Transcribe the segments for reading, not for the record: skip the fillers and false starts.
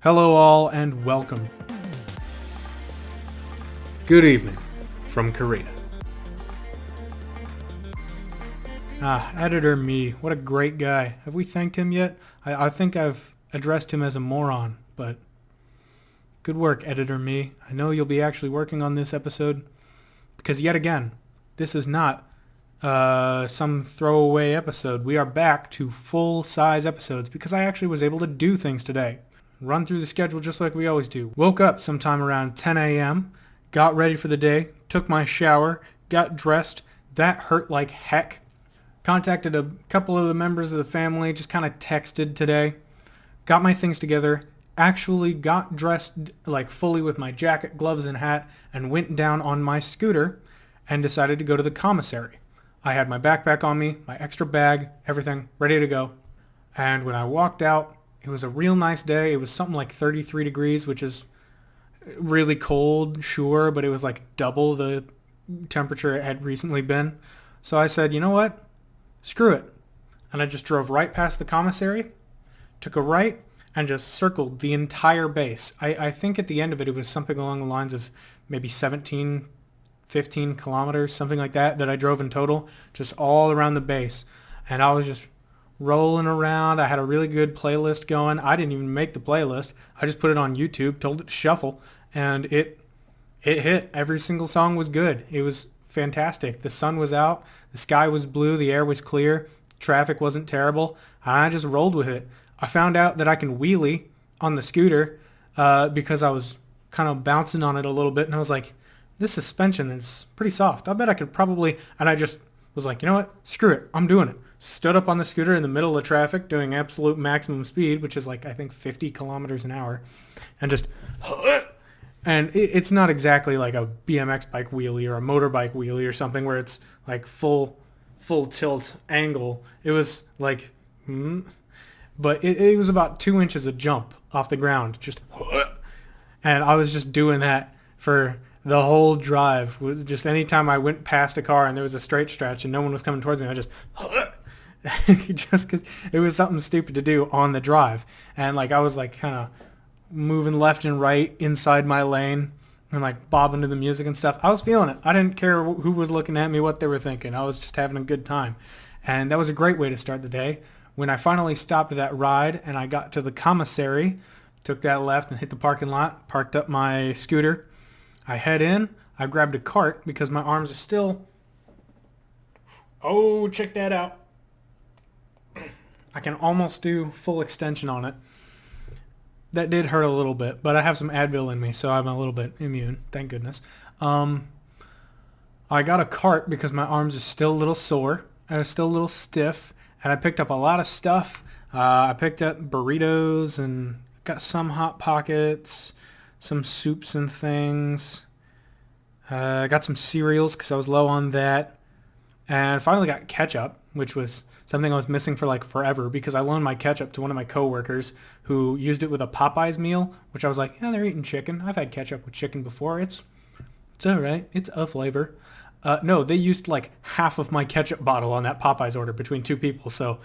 Hello all and welcome. Good evening from Korea. Editor me, what a great guy. Have we thanked him yet? I think I've addressed him as a moron, but good work, Editor me. I know you'll be actually working on this episode because yet again, this is not some throwaway episode. We are back to full-size episodes because I actually was able to do things today. Run through the schedule just like we always do. Woke up sometime around 10 a.m., got ready for the day, took my shower, got dressed. That hurt like heck. Contacted a couple of the members of the family, just kind of texted today. Got my things together, actually got dressed like fully with my jacket, gloves, and hat, and went down on my scooter and decided to go to the commissary. I had my backpack on me, my extra bag, everything ready to go. And when I walked out, it was a real nice day. It was something like 33 degrees, which is really cold, sure, but it was like double the temperature it had recently been. So I said, you know what? Screw it. And I just drove right past the commissary, took a right, and just circled the entire base. I think at the end of it, it was something along the lines of maybe 17, 15 kilometers, something like that I drove in total, just all around the base. And I was just rolling around. I had a really good playlist going. I didn't even make the playlist. I just put it on YouTube, told it to shuffle, and it hit. Every single song was good. It was fantastic. The sun was out. The sky was blue. The air was clear. Traffic wasn't terrible. I just rolled with it. I found out that I can wheelie on the scooter because I was kind of bouncing on it a little bit, and I was like, this suspension is pretty soft. I bet I could probably, and I just was like, you know what? Screw it. I'm doing it. Stood up on the scooter in the middle of traffic doing absolute maximum speed, which is like, I think 50 kilometers an hour, and just, and it's not exactly like a BMX bike wheelie or a motorbike wheelie or something where it's like full tilt angle. It was like, but it was about 2 inches of jump off the ground, just, and I was just doing that for the whole drive. Was just anytime I went past a car and there was a straight stretch and no one was coming towards me, I just just because it was something stupid to do on the drive. And like I was like kind of moving left and right inside my lane and like bobbing to the music and stuff. I was feeling it. I didn't care who was looking at me, what they were thinking. I was just having a good time. And that was a great way to start the day. When I finally stopped that ride and I got to the commissary, took that left and hit the parking lot, parked up my scooter. I head in. I grabbed a cart because my arms are still... Oh, check that out. I can almost do full extension on it. That did hurt a little bit, but I have some Advil in me, so I'm a little bit immune, thank goodness. I got a cart because my arms are still a little sore. I was still a little stiff, and I picked up a lot of stuff. I picked up burritos and got some Hot Pockets, some soups and things. I got some cereals because I was low on that. And finally got ketchup, which was something I was missing for like forever because I loaned my ketchup to one of my coworkers who used it with a Popeyes meal, which I was like, yeah, they're eating chicken. I've had ketchup with chicken before. It's all right. It's a flavor. No, they used like half of my ketchup bottle on that Popeyes order between two people. So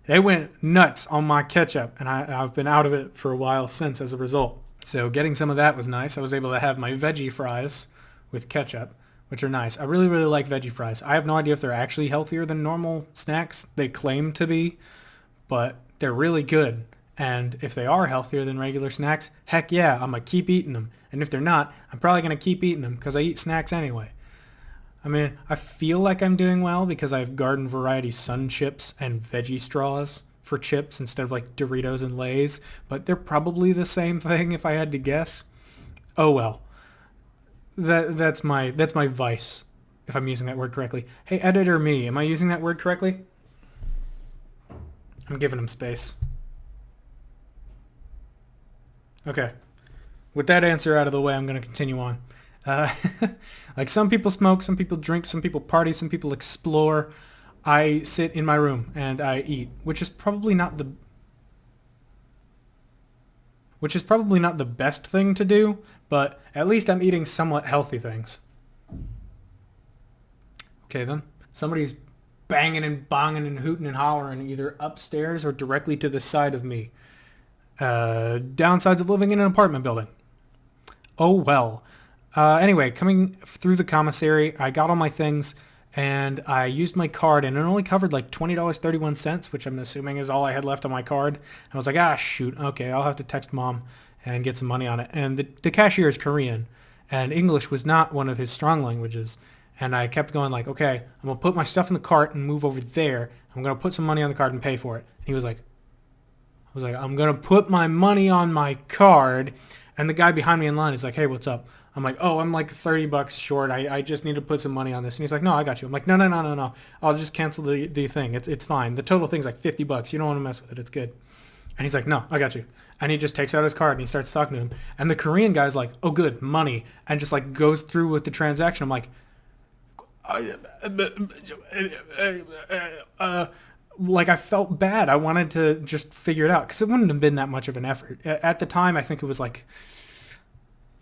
they went nuts on my ketchup, and I've been out of it for a while since as a result. So getting some of that was nice. I was able to have my veggie fries with ketchup, which are nice. I really, really like veggie fries. I have no idea if they're actually healthier than normal snacks. They claim to be, but they're really good. And if they are healthier than regular snacks, heck yeah, I'm going to keep eating them. And if they're not, I'm probably going to keep eating them because I eat snacks anyway. I mean, I feel like I'm doing well because I have garden variety Sun Chips and veggie straws for chips instead of like Doritos and Lay's, but they're probably the same thing if I had to guess. Oh well. That's my vice, if I'm using that word correctly. Hey, editor me, am I using that word correctly? I'm giving him space. Okay. With that answer out of the way, I'm going to continue on. Like some people smoke, some people drink, some people party, some people explore. I sit in my room and I eat, which is probably not the best thing to do, but at least I'm eating somewhat healthy things. Okay then. Somebody's banging and bonging and hooting and hollering either upstairs or directly to the side of me. Downsides of living in an apartment building. Oh well. Anyway, coming through the commissary, I got all my things and I used my card and it only covered like $20.31, which I'm assuming is all I had left on my card. And I was like, shoot, okay, I'll have to text mom and get some money on it. And the cashier is Korean and English was not one of his strong languages. And I kept going like, okay, I'm going to put my stuff in the cart and move over there. I'm going to put some money on the card and pay for it. And he was like, I'm going to put my money on my card. And the guy behind me in line is like, hey, what's up? I'm like, oh, I'm like $30 short. I just need to put some money on this. And he's like, no, I got you. I'm like, no. I'll just cancel the thing. It's fine. The total thing's like $50. You don't want to mess with it. It's good. And he's like, no, I got you. And he just takes out his card and he starts talking to him. And the Korean guy's like, oh, good, money. And just like goes through with the transaction. I'm like, like I felt bad. I wanted to just figure it out because it wouldn't have been that much of an effort. At the time, I think it was like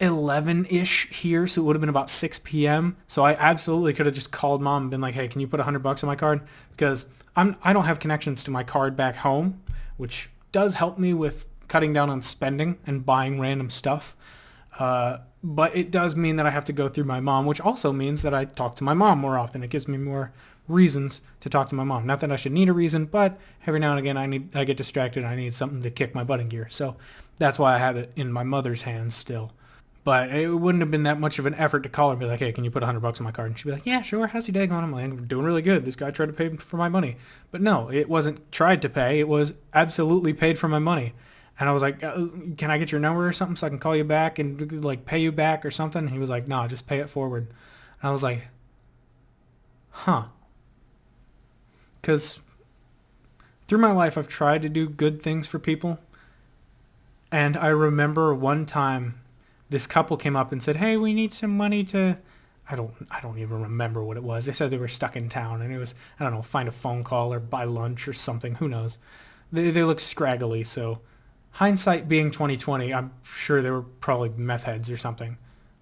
11-ish here, so it would have been about 6 p.m. So I absolutely could have just called mom and been like, hey, can you put $100 on my card? Because I don't have connections to my card back home, which does help me with cutting down on spending and buying random stuff. But it does mean that I have to go through my mom, which also means that I talk to my mom more often. It gives me more reasons to talk to my mom. Not that I should need a reason, but every now and again I get distracted and I need something to kick my butt in gear. So that's why I have it in my mother's hands still. But it wouldn't have been that much of an effort to call her and be like, hey, can you put $100 on my card? And she'd be like, yeah, sure. How's your day going? I'm like, I'm doing really good. This guy tried to pay for my money. But no, it wasn't tried to pay. It was absolutely paid for my money. And I was like, can I get your number or something so I can call you back and like pay you back or something? And he was like, no, just pay it forward. And I was like, huh. Because through my life, I've tried to do good things for people. And I remember one time this couple came up and said, hey, we need some money to, I don't even remember what it was. They said they were stuck in town and it was, I don't know, find a phone call or buy lunch or something. Who knows? They look scraggly, so hindsight being 2020, I'm sure they were probably meth heads or something.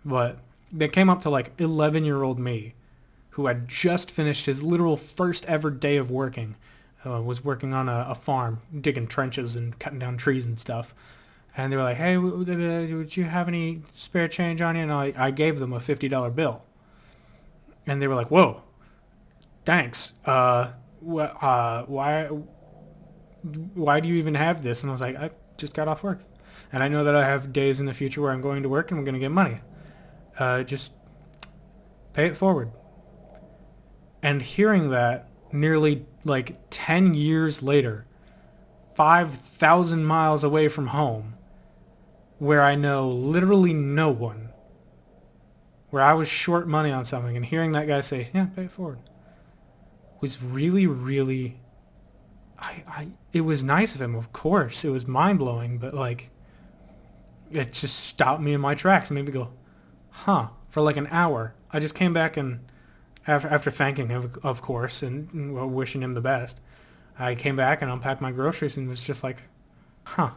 But they came up to like 11-year-old me who had just finished his literal first ever day of working. Was working on a farm, digging trenches and cutting down trees and stuff. And they were like, hey, would you have any spare change on you? And I gave them a $50 bill. And they were like, whoa, thanks. Why do you even have this? And I was like, I just got off work. And I know that I have days in the future where I'm going to work and I'm going to get money. Just pay it forward. And hearing that nearly like 10 years later, 5,000 miles away from home, where I know literally no one, where I was short money on something, and hearing that guy say, yeah, pay it forward, was really, really, it was nice of him, of course. It was mind-blowing, but like, it just stopped me in my tracks and made me go, huh, for like an hour. I just came back and after thanking him, of course, and wishing him the best, I came back and unpacked my groceries and was just like, huh.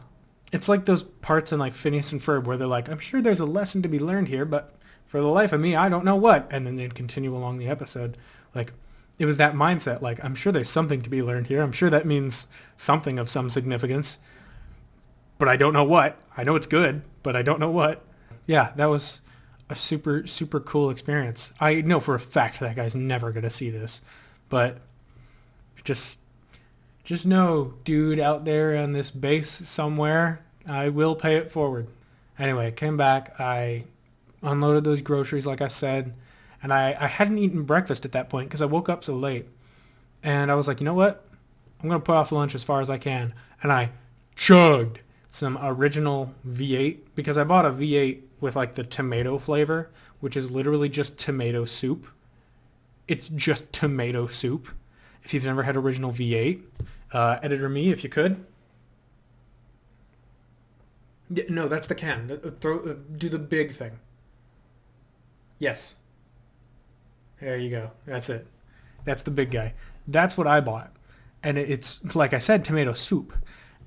It's like those parts in like Phineas and Ferb where they're like, I'm sure there's a lesson to be learned here, but for the life of me, I don't know what. And then they'd continue along the episode. Like, it was that mindset. Like, I'm sure there's something to be learned here. I'm sure that means something of some significance, but I don't know what. I know it's good, but I don't know what. Yeah, that was a super, super cool experience. I know for a fact that guy's never going to see this, but just know, dude out there on this base somewhere, I will pay it forward. Anyway, came back. I unloaded those groceries, like I said, and I hadn't eaten breakfast at that point because I woke up so late. And I was like, you know what? I'm going to put off lunch as far as I can. And I chugged some original V8 because I bought a V8 with like the tomato flavor, which is literally just tomato soup. It's just tomato soup. If you've never had original V8, editor me if you could. Yeah, no, that's the can. Do the big thing. Yes. There you go. That's it. That's the big guy. That's what I bought. And it's, like I said, tomato soup.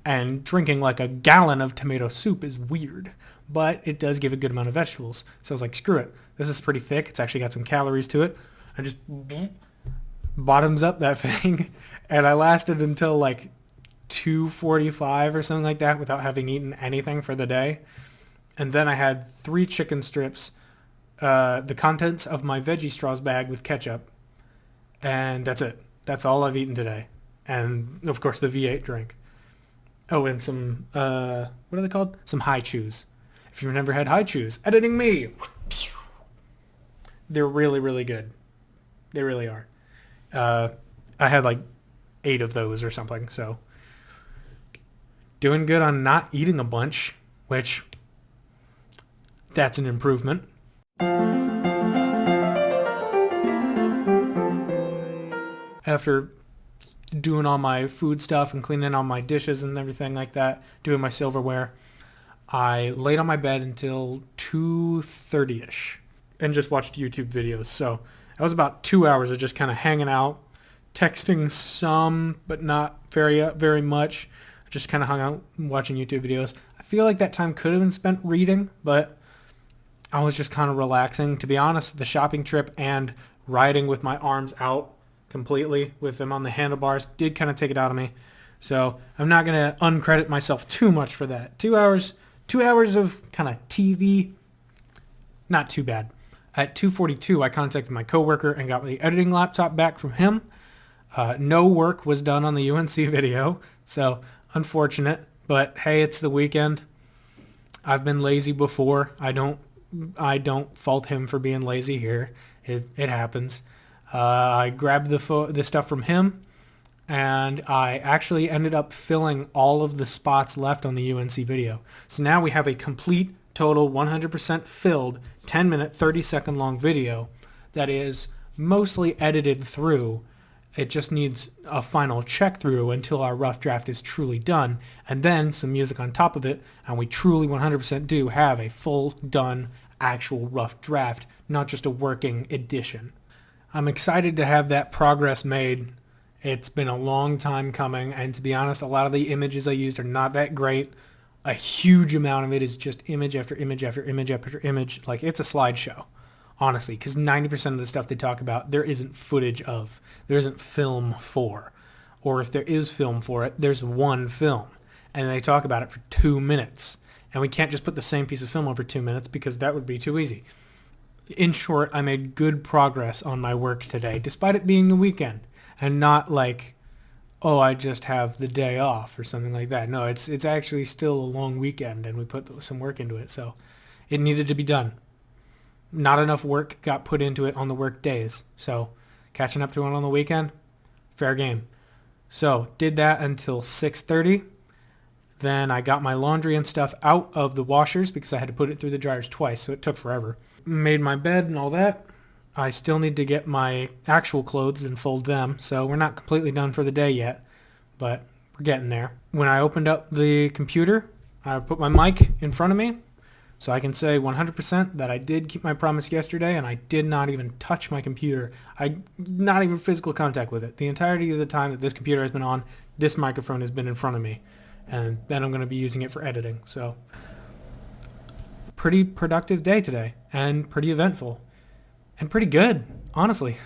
And drinking like a gallon of tomato soup is weird. But it does give a good amount of vegetables. So I was like, screw it. This is pretty thick. It's actually got some calories to it. I just bottoms up that thing. And I lasted until like 2:45 or something like that without having eaten anything for the day. And then I had 3 chicken strips, the contents of my veggie straws bag with ketchup, and that's it. That's all I've eaten today. And, of course, the V8 drink. Oh, and some, what are they called? Some high chews. If you've never had high chews, editing me. They're really, really good. They really are. I had like 8 of those or something, so doing good on not eating a bunch, which that's an improvement. After doing all my food stuff and cleaning all my dishes and everything like that, doing my silverware, I laid on my bed until 2:30ish and just watched YouTube videos. So that was about 2 hours of just kind of hanging out, texting some, but not very much. Just kind of hung out watching YouTube videos. I feel like that time could have been spent reading, but I was just kind of relaxing. To be honest, the shopping trip and riding with my arms out completely with them on the handlebars did kind of take it out of me. So I'm not going to uncredit myself too much for that. 2 hours of kind of TV, not too bad. At 2:42, I contacted my coworker and got the editing laptop back from him. No work was done on the UNC video, so unfortunate. But hey, it's the weekend. I've been lazy before. I don't fault him for being lazy here. It happens. I grabbed the stuff from him, and I actually ended up filling all of the spots left on the UNC video. So now we have a complete, total, 100% filled 10-minute, 30-second long video that is mostly edited through. It just needs a final check through until our rough draft is truly done, and then some music on top of it, and we truly 100% do have a full, done, actual rough draft, not just a working edition. I'm excited to have that progress made. It's been a long time coming, and to be honest, a lot of the images I used are not that great. A huge amount of it is just image after image after image after image. Like, it's a slideshow, honestly, because 90% of the stuff they talk about, there isn't footage of. There isn't film for. Or if there is film for it, there's one film, and they talk about it for 2 minutes. And we can't just put the same piece of film over 2 minutes because that would be too easy. In short, I made good progress on my work today, despite it being the weekend, and not like, oh, I just have the day off or something like that. No, it's actually still a long weekend, and we put some work into it, so it needed to be done. Not enough work got put into it on the work days, so catching up to it on the weekend, fair game. So did that until 6:30. Then I got my laundry and stuff out of the washers because I had to put it through the dryers twice, so it took forever. Made my bed and all that. I still need to get my actual clothes and fold them, so we're not completely done for the day yet, but we're getting there. When I opened up the computer, I put my mic in front of me, so I can say 100% that I did keep my promise yesterday, and I did not even touch my computer. Not even physical contact with it. The entirety of the time that this computer has been on, this microphone has been in front of me, and then I'm going to be using it for editing. So, pretty productive day today, and pretty eventful, and pretty good, honestly.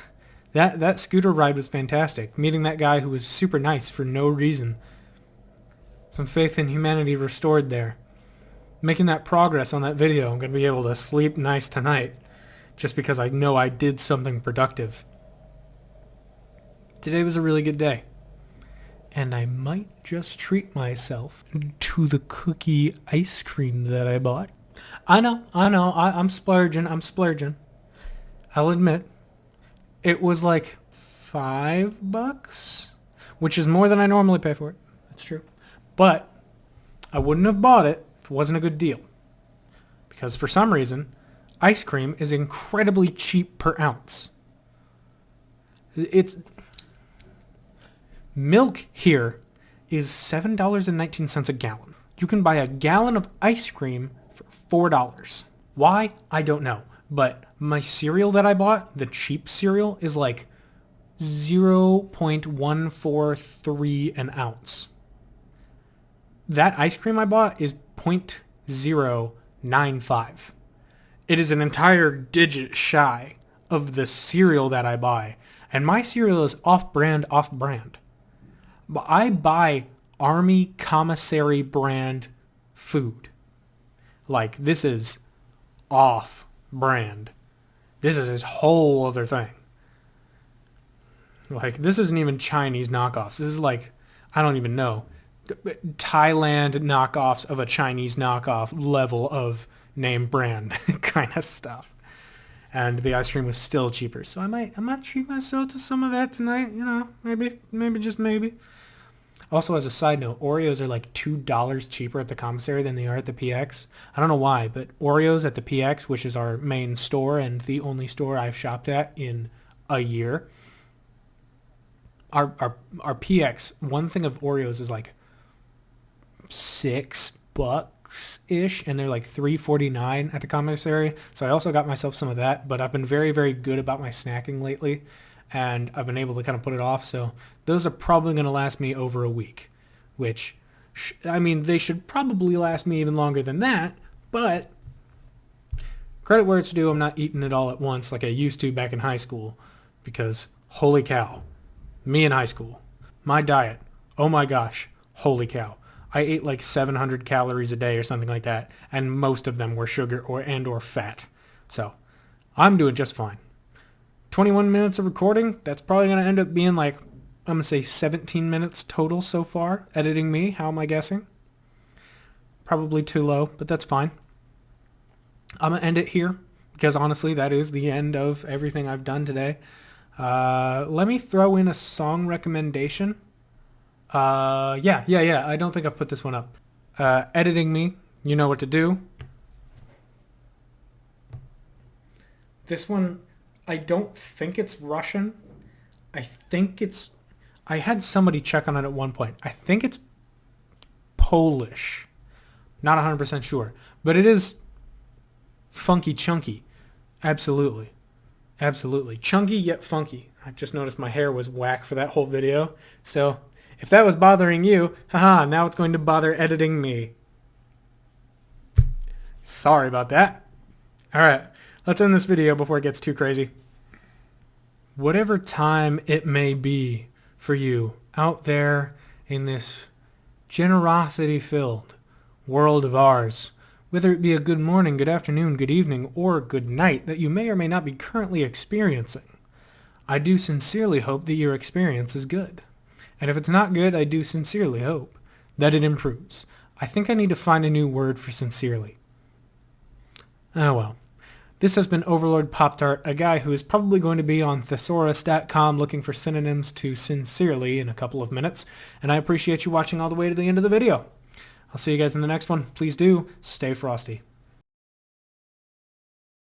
That scooter ride was fantastic. Meeting that guy who was super nice for no reason. Some faith in humanity restored there. Making that progress on that video, I'm going to be able to sleep nice tonight, just because I know I did something productive. Today was a really good day. And I might just treat myself to the cookie ice cream that I bought. I know, I'm splurging. I'll admit, it was like $5, which is more than I normally pay for it. That's true. But I wouldn't have bought it if it wasn't a good deal. Because for some reason, ice cream is incredibly cheap per ounce. Milk here is $7.19 a gallon. You can buy a gallon of ice cream for $4. Why? I don't know. But my cereal that I bought, the cheap cereal, is like 0.143 an ounce. That ice cream I bought is 0.095. It is an entire digit shy of the cereal that I buy. And my cereal is off-brand. But I buy Army commissary brand food. Like, this is off brand. This is his whole other thing. Like, this isn't even Chinese knockoffs. This is like, I don't even know, Thailand knockoffs of a Chinese knockoff level of name brand kind of stuff. And the ice cream was still cheaper. So I might treat myself to some of that tonight. You know, maybe, just maybe. Also, as a side note, Oreos are like $2 cheaper at the commissary than they are at the PX. I don't know why, but Oreos at the PX, which is our main store and the only store I've shopped at in a year, our PX, one thing of Oreos is like $6-ish, and they're like $3.49 at the commissary. So I also got myself some of that, but I've been very, very good about my snacking lately, and I've been able to kind of put it off. So those are probably going to last me over a week, which, I mean, they should probably last me even longer than that, but credit where it's due, I'm not eating it all at once like I used to back in high school, because holy cow, me in high school, my diet, oh my gosh, holy cow. I ate like 700 calories a day or something like that, and most of them were sugar or fat. So I'm doing just fine. 21 minutes of recording, that's probably going to end up being like, I'm going to say 17 minutes total so far, editing me. How am I guessing? Probably too low, but that's fine. I'm going to end it here, because honestly, that is the end of everything I've done today. Let me throw in a song recommendation. Yeah. I don't think I've put this one up. Editing me, you know what to do. This one, I don't think it's Russian. I had somebody check on it at one point. I think it's Polish. Not 100% sure. But it is funky chunky. Absolutely. Chunky yet funky. I just noticed my hair was whack for that whole video. So if that was bothering you, haha, now it's going to bother editing me. Sorry about that. Alright, let's end this video before it gets too crazy. Whatever time it may be for you out there in this generosity-filled world of ours, whether it be a good morning, good afternoon, good evening, or good night that you may or may not be currently experiencing, I do sincerely hope that your experience is good. And if it's not good, I do sincerely hope that it improves. I think I need to find a new word for sincerely. Oh well. This has been Overlord Pop-Tart, a guy who is probably going to be on thesaurus.com looking for synonyms to sincerely in a couple of minutes, and I appreciate you watching all the way to the end of the video. I'll see you guys in the next one. Please do stay frosty.